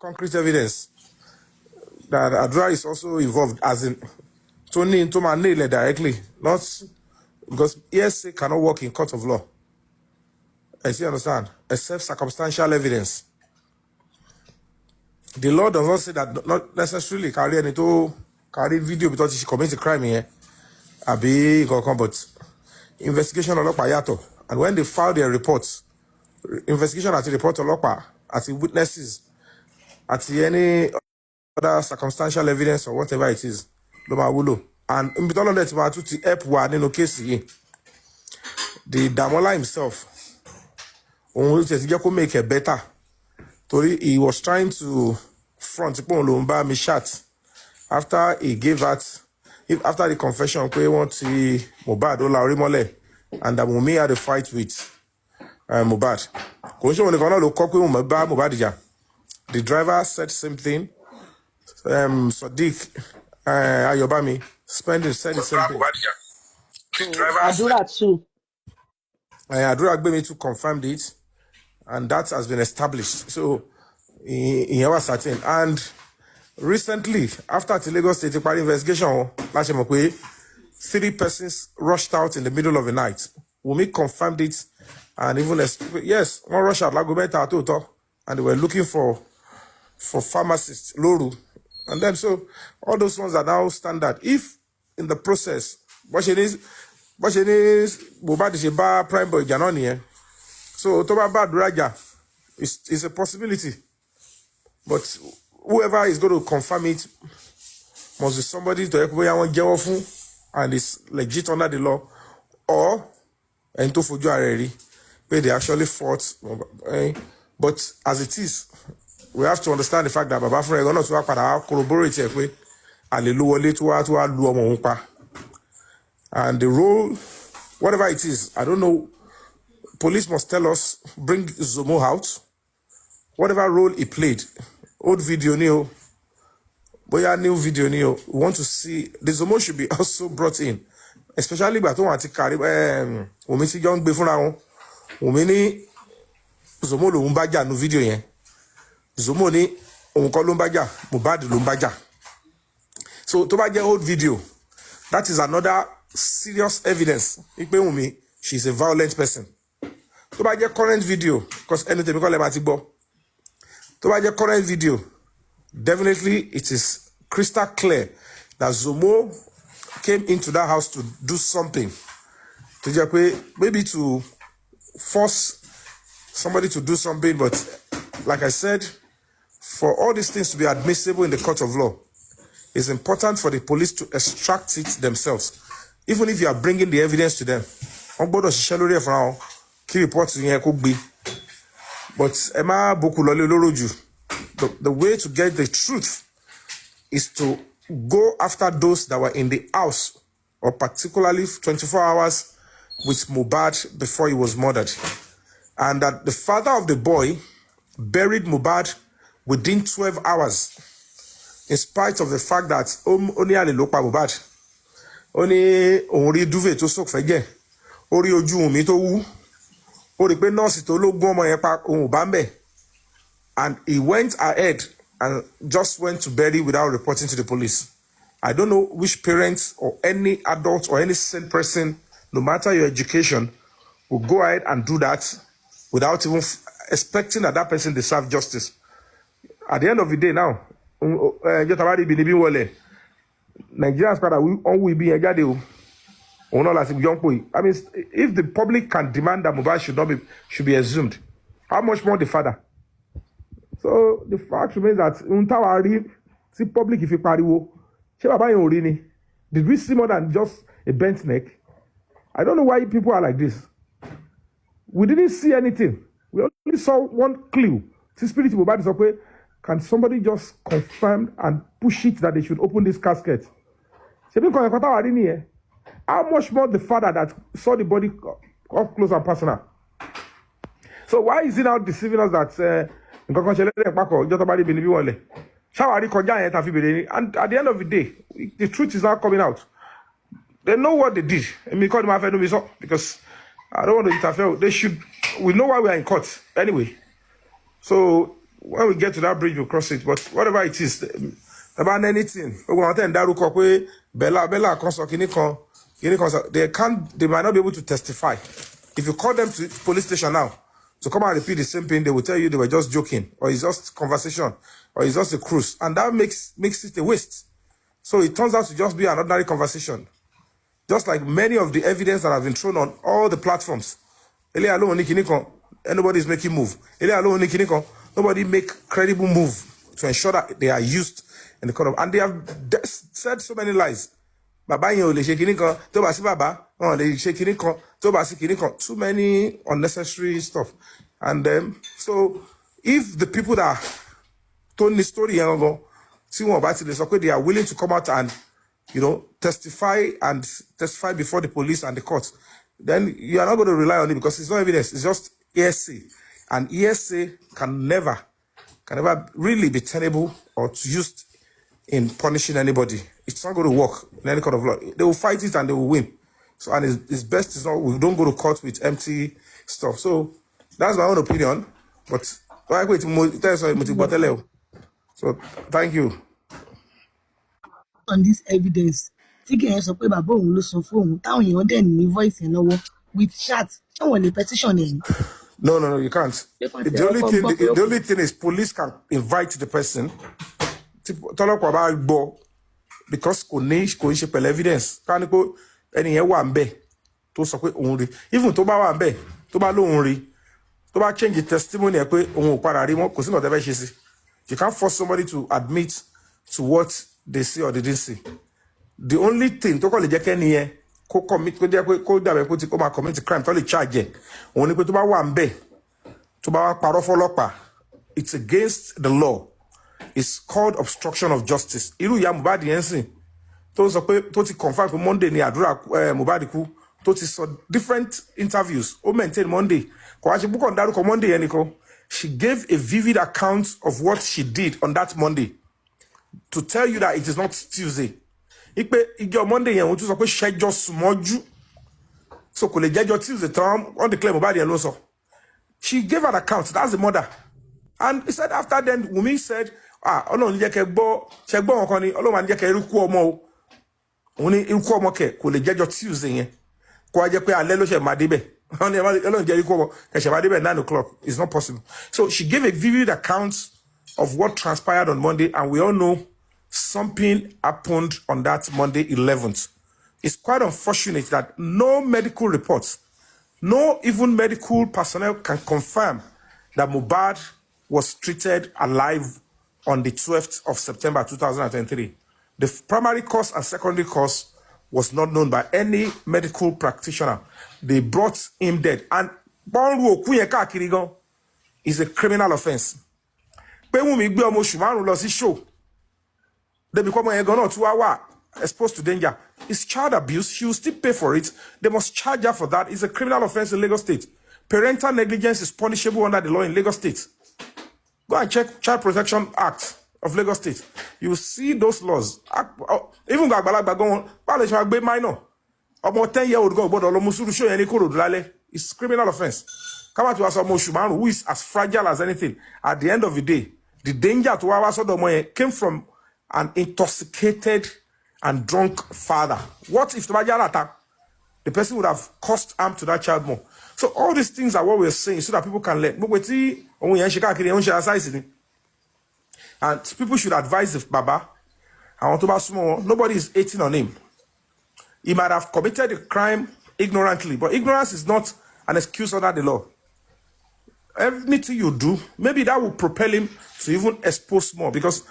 concrete evidence that Adura is also involved, as in Tony into my nail directly, not because ESA cannot work in court of law. I see, understand, except circumstantial evidence. The law does not say that not necessarily carry any to carry video because she commits a crime here. But investigation on Yato. And when they file their reports, investigation at the report of at the witnesses, at the any other circumstantial evidence or whatever it is, and in between that, to help one in case the Damola himself, on make a better. He was trying to front me shot after he gave that, after the confession, he want to mohbad Ola and that Mumi had a fight with mohbad. The driver said same thing. Sadiq Ayobami said the same thing. Adura too. Adura Agbemi to confirmed it, and that has been established. So in our certain, and recently after the Lagos State investigation, 3 persons rushed out in the middle of the night. Wumi confirmed it, and even yes, one rushed out and they were looking for pharmacists, Loru. And then so all those ones are now standard. If in the process, what she is mohbad prime boy Janoni, so Toba Bad Raja is a possibility. But whoever is going to confirm it must be somebody to help and is legit under the law, or and to Fuju already, where they actually fought. But as it is, we have to understand the fact that Baba Fred going to corroborate it. And the role, whatever it is, I don't know. Police must tell us, bring Zomo out. Whatever role he played, old video new, boya new video new. We want to see the Zomo should be also brought in, especially by don't want to carry Umiti young before now. Umini Zomo lumbaja no video yen. Zomo ni onko lumbaja, mohbad lumbaja. So to get old video, that is another serious evidence. Ikpe Umi, she's a violent person. To get current video, because anything we call them to get current video, definitely it is crystal clear that Zomo came into that house to do something. To maybe to force somebody to do something, but like I said, for all these things to be admissible in the court of law, it's important for the police to extract it themselves. Even if you are bringing the evidence to them. Key reports in here could be. But Emma Bokulole Loroju, the way to get the truth is to go after those that were in the house, or particularly 24 hours with mohbad before he was murdered. And that the father of the boy buried mohbad within 12 hours, in spite of the fact that only Ali Lokpa mohbad, only Ori Duve to soak again, Ori Oju mi to wu. And he went ahead and just went to bury without reporting to the police. I don't know which parents or any adult or any sane person, no matter your education, will go ahead and do that without even expecting that that person deserves justice. At the end of the day now, Nigerians will be a I mean, if the public can demand that mohbad should be exhumed, how much more the father? So the fact remains that the public if you pariwo, did we see more than just a bent neck? I don't know why people are like this. We didn't see anything. We only saw one clue. Spirit mohbad is okay. Can somebody just confirm and push it that they should open this casket? How much more the father that saw the body up close and personal? So why is it now deceiving us that and at the end of the day, the truth is now coming out. They know what they did. Because I don't want to interfere. We know why we are in court anyway. So when we get to that bridge, we'll cross it. But whatever it is, about anything, they might not be able to testify. If you call them to police station now to come and repeat the same thing, they will tell you they were just joking, or it's just conversation, or it's just a cruise, and that makes it a waste. So it turns out to just be an ordinary conversation. Just like many of the evidence that have been thrown on all the platforms. Nobody is making move. Nobody make credible move to ensure that they are used in the court of, and they have said so many lies. Too many unnecessary stuff. And so if the people that told the story, they are willing to come out and testify before the police and the court, then you are not going to rely on it because it's not evidence, it's just hearsay. And hearsay can never really be tenable or used in punishing anybody. It's not going to work in any court of law. They will fight it and they will win. So, and it's best is not, we don't go to court with empty stuff. So that's my own opinion. But so thank you. On this evidence, voice with chat, petition. No, you can't. The only thing is police can invite the person. Because evidence. Even change the testimony, you can't force somebody to admit to what they see or they didn't see. The only thing to call the commit crime, charge it's against the law. It's called obstruction of justice. Iru ya mohbad yensin to sọ pé tó ti confirm pé Monday ni àdúrà mohbad kú tó ti sọ different interviews ó maintain Monday kò wá ṣe púpọ̀ dárúkọ Monday yẹn nìkan. She gave a vivid account of what she did on that Monday to tell you that it is not Tuesday. Ipe ìjọ Monday yẹn wọ́n tún sọ pé ṣẹjọ́ sùmọ́jú so kò lè jẹ́jọ́ Tuesday tán on the claim mohbad yẹn ló sọ. She gave an account. That's the mother. And he said after then, Wumi said, Ọlọ́run jẹ́ kẹ́ gbọ́ wọn kan ni Ọlọ́run jẹ́ kẹ́ irúkú ọmọ o. Òun ní irúkú ọmọ kẹ̀ kò lè jẹ́jọ́ Tuesday yẹn. Kó wá jẹ́ pé alẹ́ ló ṣe máa débẹ̀. Ọlọ́run jẹ́ irúkú ọmọ kẹ̀ ṣe máa débẹ̀ 9 o'clock. It's not possible. So she gave a vivid account of what transpired on Monday, and we all know something happened on that Monday 11th. It's quite unfortunate that no medical reports, no even medical personnel can confirm that Mohbad was treated alive on the 12th of September 2023. The primary cause and secondary cause was not known by any medical practitioner. They brought him dead. And is a criminal offense. Show. They become a 2 hour exposed to danger. It's child abuse. She will still pay for it. They must charge her for that. It's a criminal offense in Lagos State. Parental negligence is punishable under the law in Lagos State. Go and check Child Protection Act of Lagos State. You will see those laws. Even minor. About 10-year-old go, it's criminal offense. Come out to us who is as fragile as anything. At the end of the day, the danger to our came from an intoxicated and drunk father. What if the person would have caused harm to that child more? So all these things are what we're saying so that people can learn. And people should advise the Baba. Nobody is hating on him. He might have committed a crime ignorantly, but ignorance is not an excuse under the law. Everything you do, maybe that will propel him to even expose more, because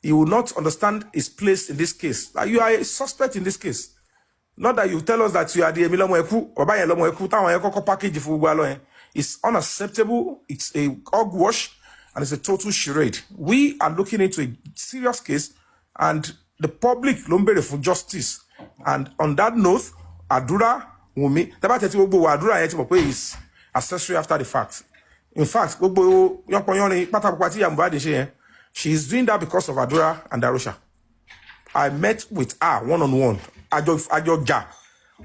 he will not understand his place in this case. You are a suspect in this case. Not that you tell us that you are the package. It's unacceptable. It's a hogwash, and it's a total charade. We are looking into a serious case, and the public lombe for justice. And on that note, Adura Wumi, Adura is accessory after the fact. In fact, she is doing that because of Adura and Darusha. I met with her one-on-one.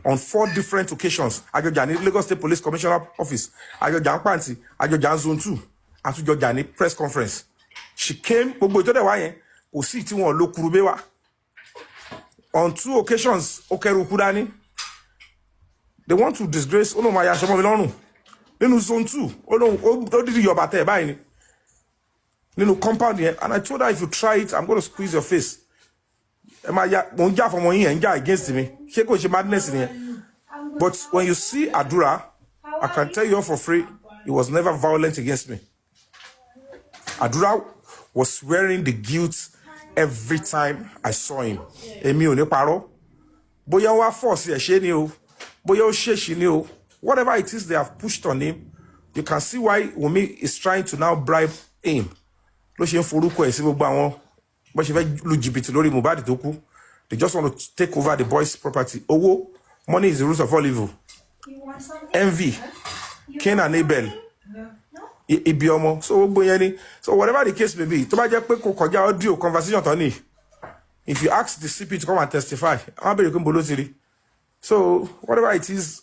on 4 different occasions. Àjọjà ní Lagos State Police Commissioner Office, àjọjà ní Panti, àjọjà ní Zone 2, àtújọjà ní press conference. She came, gbogbo ìtọ́dẹ̀ wá yẹn, kò sí tí wọ́n lo kurube wá. On 2 occasions, ó kẹ́rù kú dání. They want to disgrace Olomaya Shomomilonu. Nínú Zone 2, ó dídí yọba tẹ̀ báyìí ni. Nínú compound yẹn, and I told her if you try it, I'm going to squeeze your face. Mo ń jà fọmọ yín yẹn ń jà against me. Ṣé kò ṣe madness nìyẹn? But when you see Adura, I can tell you all for free, he was never violent against me. Adura was swearing the guilt every time I saw him. Èmi ò ní parọ́. Bóyá wá force ẹ̀ ṣe ni o. Bóyá ó ṣèṣì ni o. Whatever it is they have pushed on him, you can see why Wunmi is trying to now bribe him. Ló ṣe ń forúkọ ẹ̀ sí gbogbo àwọn bó ṣe fẹ́ lu jìbìtì lórí Mohbad tó kú. They just want to take over the boy's property. Owó, money is the root of all evil. Envy, Cain and Abel. Ibi ọmọ. So gbogbo yẹn ni. So whatever the case may be, tó bá jẹ́ pé kò kọjá audio conversation tó ní. If you ask the CP to come and testify, àwọn abẹ́rẹ́ kó ń bolo tiri. So whatever it is,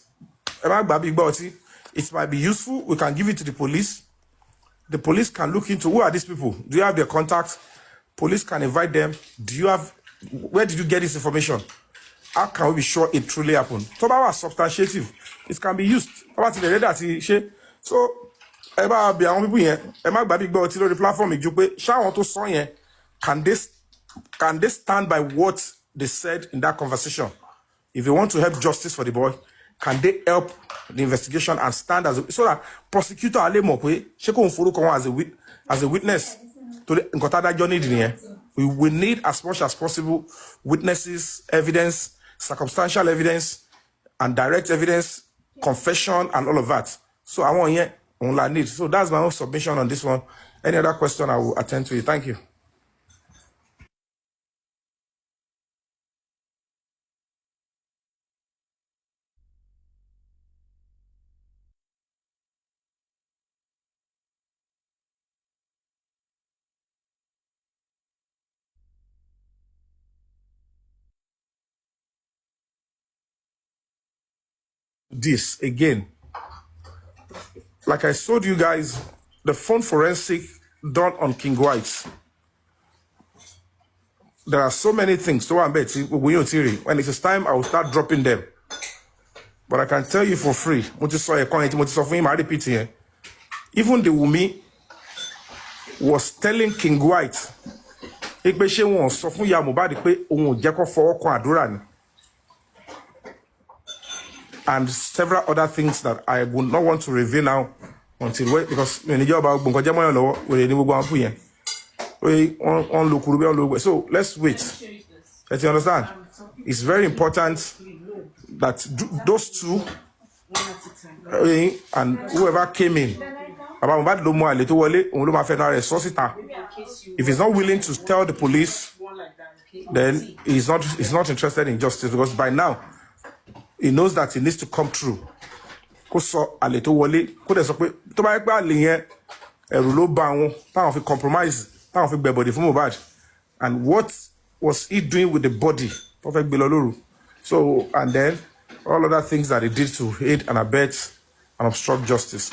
it might be useful. We can give it to the police. The police can look into who are these people. Do you have their contact? Police can invite them. Where did you get this information? How can we be sure it truly happened? So that was substantiative. It can be used. So, the platform can they stand by what they said in that conversation? If they want to help justice for the boy, can they help the investigation and stand so that prosecutor as a witness to the journey? We need as much as possible witnesses, evidence, circumstantial evidence, and direct evidence, confession, and all of that. So I want here on I need. So that's my own submission on this one. Any other question, I will attend to it. Thank you. This again, like I showed you guys, the phone forensic done on King White. There are so many things. So I'm betting when it is time, I will start dropping them. But I can tell you for free, even the Wunmi was telling King White, and several other things that I would not want to reveal now until because so let's wait. Let you understand? It's very important that those two and whoever came in, if he's not willing to tell the police, then he's not interested in justice, because by now he knows that he needs to come through. Compromise, and what was he doing with the body? So, and then all other things that he did to aid and abet and obstruct justice.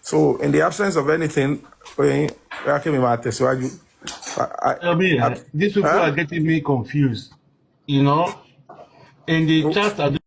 So, in the absence of anything, These people are getting me confused. In the chat.